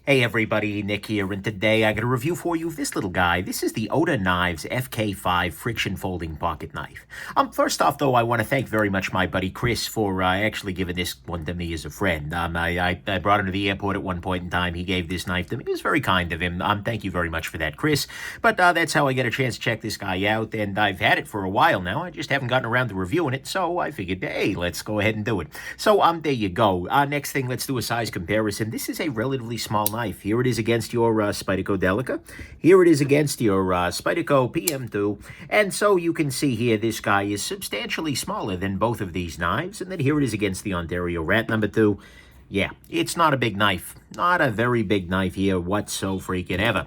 Hey everybody, Nick here, and today I got a review for you of this little guy. This is the Ohta Knives FK5 friction folding pocket knife. First off, though, I want to thank very much my buddy Chris for actually giving this one to me as a friend. I brought him to the airport at one point in time. He gave this knife to me. It was very kind of him. Thank you very much for that, Chris. But that's how I get a chance to check this guy out, and I've had it for a while now. I just haven't gotten around to reviewing it, so I figured, hey, let's go ahead and do it. So there you go. Next thing, let's do a size comparison. This is a relatively small knife. Here it is against your Spyderco Delica. Here it is against your Spyderco PM2. And so you can see here this guy is substantially smaller than both of these knives. And then here it is against the Ontario Rat number 2. Yeah, it's not a big knife. Not a very big knife here whatso-freaking-ever.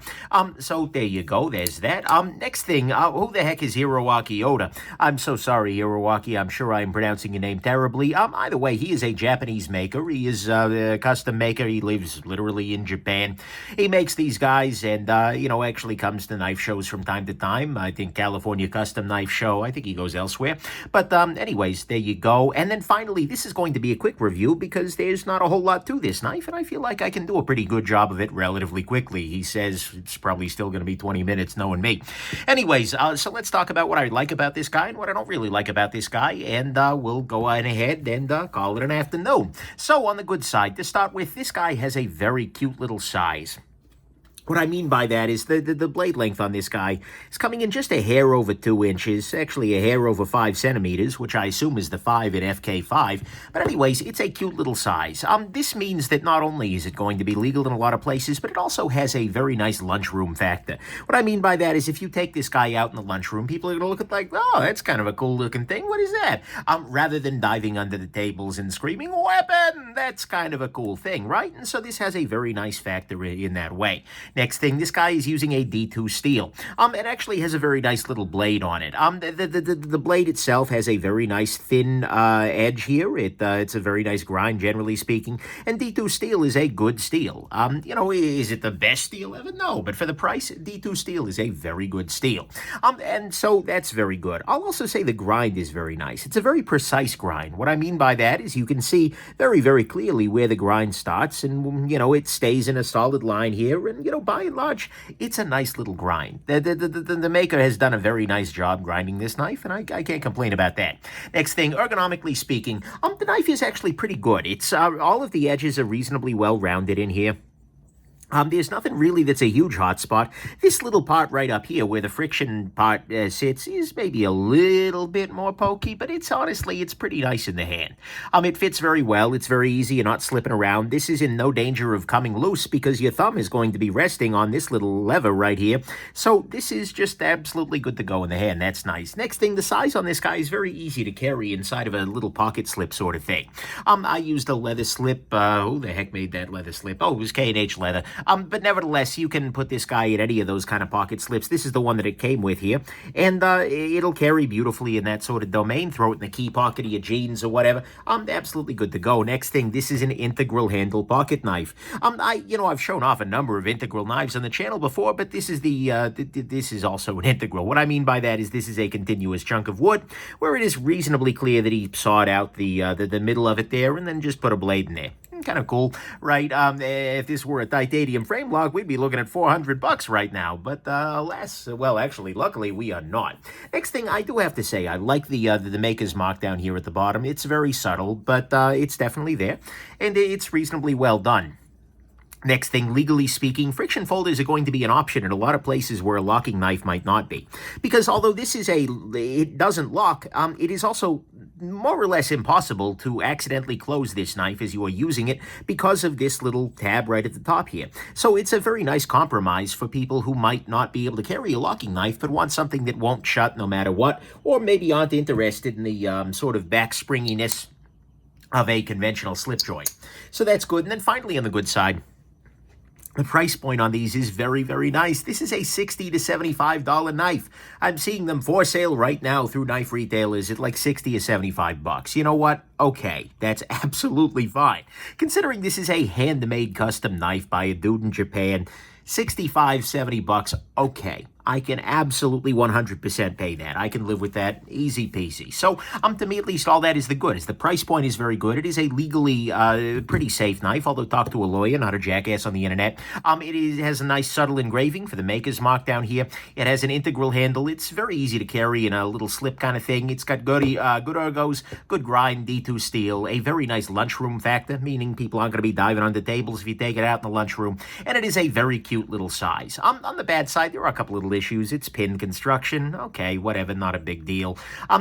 So there you go. There's that. Next thing, who the heck is Hiroaki Ohta? I'm so sorry, Hiroaki. I'm sure I'm pronouncing your name terribly. Either way, he is a Japanese maker. He is a custom maker. He lives literally in Japan. He makes these guys and, actually comes to knife shows from time to time. I think California Custom Knife Show. I think he goes elsewhere. But anyways, there you go. And then finally, this is going to be a quick review because there's not a whole lot to this knife, and I feel like I can do a pretty good job of it relatively quickly. He says it's probably still going to be 20 minutes, knowing me. Anyways, so let's talk about what I like about this guy and what I don't really like about this guy, and we'll go on ahead and call it an afternoon. So on the good side, to start with, this guy has a very cute little size. What I mean by that is the blade length on this guy is coming in just a hair over 2 inches, actually a hair over 5 centimeters, which I assume is the 5 in FK5. But anyways, it's a cute little size. This means that not only is it going to be legal in a lot of places, but it also has a very nice lunchroom factor. What I mean by that is if you take this guy out in the lunchroom, people are going to look at like, oh, that's kind of a cool looking thing. What is that? Rather than diving under the tables and screaming, weapon! That's kind of a cool thing, right? And so this has a very nice factor in that way. Next thing, this guy is using a D2 steel. It actually has a very nice little blade on it. The blade itself has a very nice thin edge here. It's a very nice grind, generally speaking. And D2 steel is a good steel. Is it the best steel ever? No, but for the price, D2 steel is a very good steel. And so that's very good. I'll also say the grind is very nice. It's a very precise grind. What I mean by that is you can see very, very clearly where the grind starts, and, it stays in a solid line here, and, by and large, it's a nice little grind. The maker has done a very nice job grinding this knife, and I can't complain about that. Next thing, ergonomically speaking, the knife is actually pretty good. It's all of the edges are reasonably well rounded in here. There's nothing really that's a huge hot spot. This little part right up here where the friction part sits is maybe a little bit more pokey, but it's pretty nice in the hand. It fits very well. It's very easy. You're not slipping around. This is in no danger of coming loose because your thumb is going to be resting on this little lever right here. So this is just absolutely good to go in the hand. That's nice. Next thing, the size on this guy is very easy to carry inside of a little pocket slip sort of thing. I used a leather slip. Who the heck made that leather slip? Oh, it was K&H leather. But nevertheless, you can put this guy in any of those kind of pocket slips. This is the one that it came with here. And it'll carry beautifully in that sort of domain. Throw it in the key pocket of your jeans or whatever. Absolutely good to go. Next thing, this is an integral handle pocket knife. I've shown off a number of integral knives on the channel before, but this is this is also an integral. What I mean by that is this is a continuous chunk of wood where it is reasonably clear that he sawed out the middle of it there and then just put a blade in there. Kind of cool, right? If this were a titanium frame lock, we'd be looking at $400 right now. But alas, well, actually, luckily, we are not. Next thing, I do have to say, I like the maker's mark down here at the bottom. It's very subtle, but it's definitely there, and it's reasonably well done. Next thing, legally speaking, friction folders are going to be an option in a lot of places where a locking knife might not be. Because although it doesn't lock, it is also more or less impossible to accidentally close this knife as you are using it because of this little tab right at the top here. So it's a very nice compromise for people who might not be able to carry a locking knife but want something that won't shut no matter what, or maybe aren't interested in the sort of back springiness of a conventional slip joint. So that's good. And then finally on the good side, the price point on these is very, very nice. This is a $60 to $75 knife. I'm seeing them for sale right now through knife retailers at like $60 or $75. You know what? Okay, that's absolutely fine. Considering this is a handmade custom knife by a dude in Japan, $65, $70, okay. I can absolutely 100% pay that. I can live with that easy peasy. So, to me at least, all that is the good. Is the price point is very good. It is a legally pretty safe knife, although talk to a lawyer, not a jackass on the internet. Has a nice subtle engraving for the maker's mark down here. It has an integral handle. It's very easy to carry in a little slip kind of thing. It's got good ergos, good grind, D2 steel, a very nice lunchroom factor, meaning people aren't going to be diving under tables if you take it out in the lunchroom. And it is a very cute little size. On the bad side, there are a couple little issues. It's pin construction. Okay, whatever, not a big deal.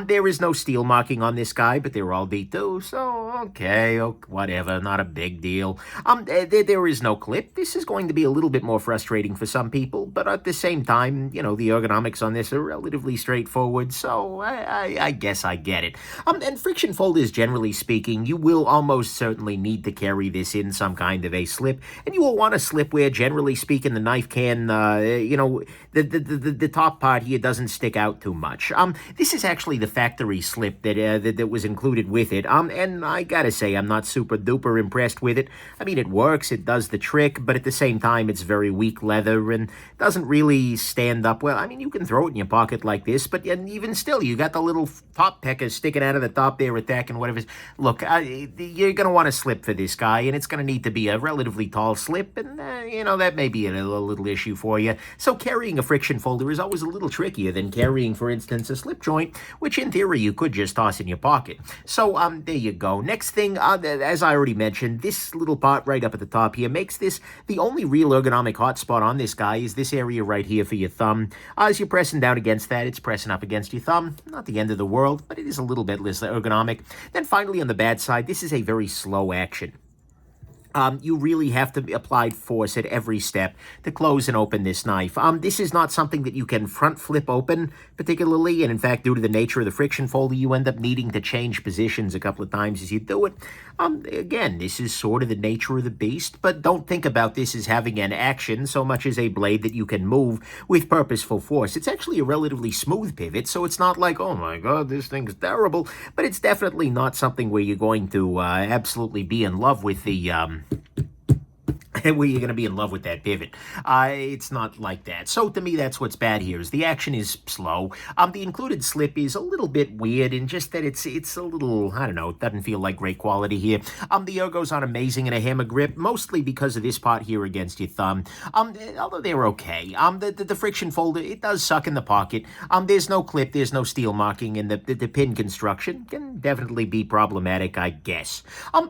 There is no steel marking on this guy, but they're all D2, so okay, whatever, not a big deal. There is no clip. This is going to be a little bit more frustrating for some people, but at the same time, the ergonomics on this are relatively straightforward, so I guess I get it. And friction folders, generally speaking, you will almost certainly need to carry this in some kind of a slip, and you will want a slip where, generally speaking, the knife can, the top part here doesn't stick out too much. This is actually the factory slip that was included with it. And I gotta say, I'm not super duper impressed with it. I mean, it works, it does the trick, but at the same time, it's very weak leather and doesn't really stand up well. I mean, you can throw it in your pocket like this, but even still, you got the little top peckers sticking out of the top there, attacking whatever. Look, you're gonna want a slip for this guy, and it's gonna need to be a relatively tall slip, and that may be a little issue for you. So carrying a friction folder is always a little trickier than carrying, for instance, a slip joint, which in theory you could just toss in your pocket. So there you go. Next thing, as I already mentioned, this little part right up at the top here makes this the only real ergonomic hotspot on this guy is this area right here for your thumb. As you're pressing down against that, it's pressing up against your thumb. Not the end of the world, but it is a little bit less ergonomic. Then finally, on the bad side, this is a very slow action. You really have to apply force at every step to close and open this knife. This is not something that you can front flip open particularly, and in fact, due to the nature of the friction folder, you end up needing to change positions a couple of times as you do it. Again, this is sort of the nature of the beast, but don't think about this as having an action so much as a blade that you can move with purposeful force. It's actually a relatively smooth pivot, so it's not like, oh my god, this thing's terrible, but it's definitely not something where you're going to absolutely be in love with the where you're going to be in love with that pivot. It's not like that. So to me, that's what's bad here, is the action is slow. The included slip is a little bit weird in just that it's a little, I don't know, it doesn't feel like great quality here. The ergos aren't amazing in a hammer grip, mostly because of this part here against your thumb. Although they're okay. The friction folder, it does suck in the pocket. There's no clip, there's no steel marking, and the pin construction can definitely be problematic, I guess.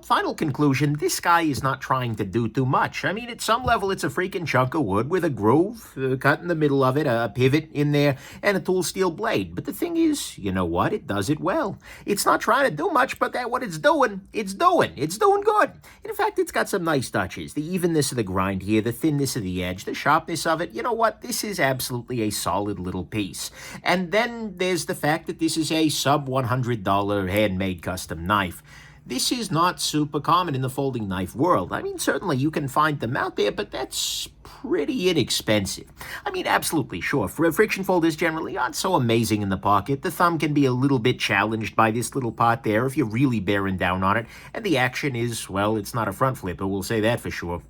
Final conclusion, this guy is not trying to do too much. I mean, at some level, it's a freaking chunk of wood with a groove cut in the middle of it, a pivot in there, and a tool steel blade. But the thing is, you know what? It does it well. It's not trying to do much, but what it's doing good. In fact, it's got some nice touches. The evenness of the grind here, the thinness of the edge, the sharpness of it. You know what? This is absolutely a solid little piece. And then there's the fact that this is a sub $100 handmade custom knife. This is not super common in the folding knife world. I mean, certainly you can find them out there, but that's pretty inexpensive. I mean, absolutely, sure. Friction folders generally aren't so amazing in the pocket. The thumb can be a little bit challenged by this little part there if you're really bearing down on it. And the action is, well, it's not a front flipper, we'll say that for sure.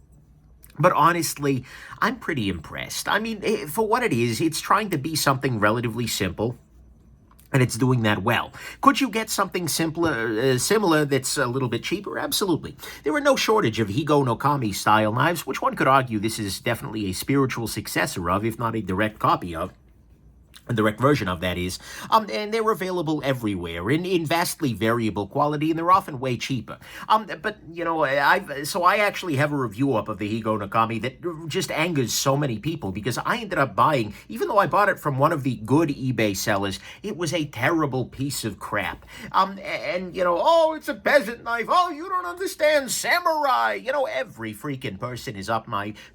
But honestly, I'm pretty impressed. I mean, for what it is, it's trying to be something relatively simple. And it's doing that well. Could you get something similar that's a little bit cheaper? Absolutely. There are no shortage of Higo no Kami style knives, which one could argue this is definitely a spiritual successor of, if not a direct copy of. A direct version of, that is, and they're available everywhere in vastly variable quality, and they're often way cheaper. But, you know, I actually have a review up of the Higo no Kami that just angers so many people, because I ended up buying, even though I bought it from one of the good eBay sellers, it was a terrible piece of crap. And, you know, oh, it's a peasant knife, oh, you don't understand, samurai, you know, every freaking person is up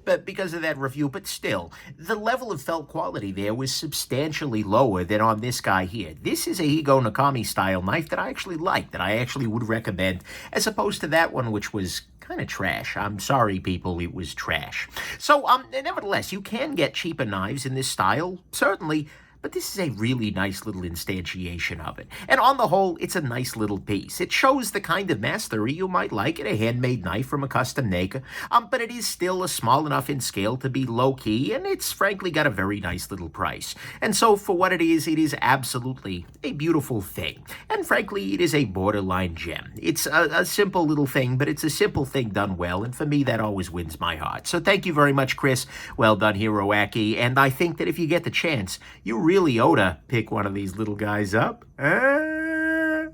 but because of that review, but still, the level of felt quality there was substantially lower than on this guy here. This is a Higo no Kami style knife that I actually like, that I actually would recommend, as opposed to that one, which was kind of trash. I'm sorry, people, it was trash. So, nevertheless, you can get cheaper knives in this style, certainly, but this is a really nice little instantiation of it. And on the whole, it's a nice little piece. It shows the kind of mastery you might like in a handmade knife from a custom maker, but it is still small enough in scale to be low-key, and it's frankly got a very nice little price. And so for what it is absolutely a beautiful thing. And frankly, it is a borderline gem. It's a simple little thing, but it's a simple thing done well, and for me, that always wins my heart. So thank you very much, Chris. Well done, Hiroaki. And I think that if you get the chance, you really ought to pick one of these little guys up.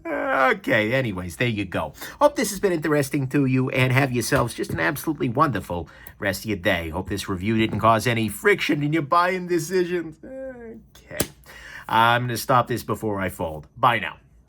Okay, anyways, there you go. Hope this has been interesting to you, and have yourselves just an absolutely wonderful rest of your day. Hope this review didn't cause any friction in your buying decisions. Okay. I'm going to stop this before I fold. Bye now.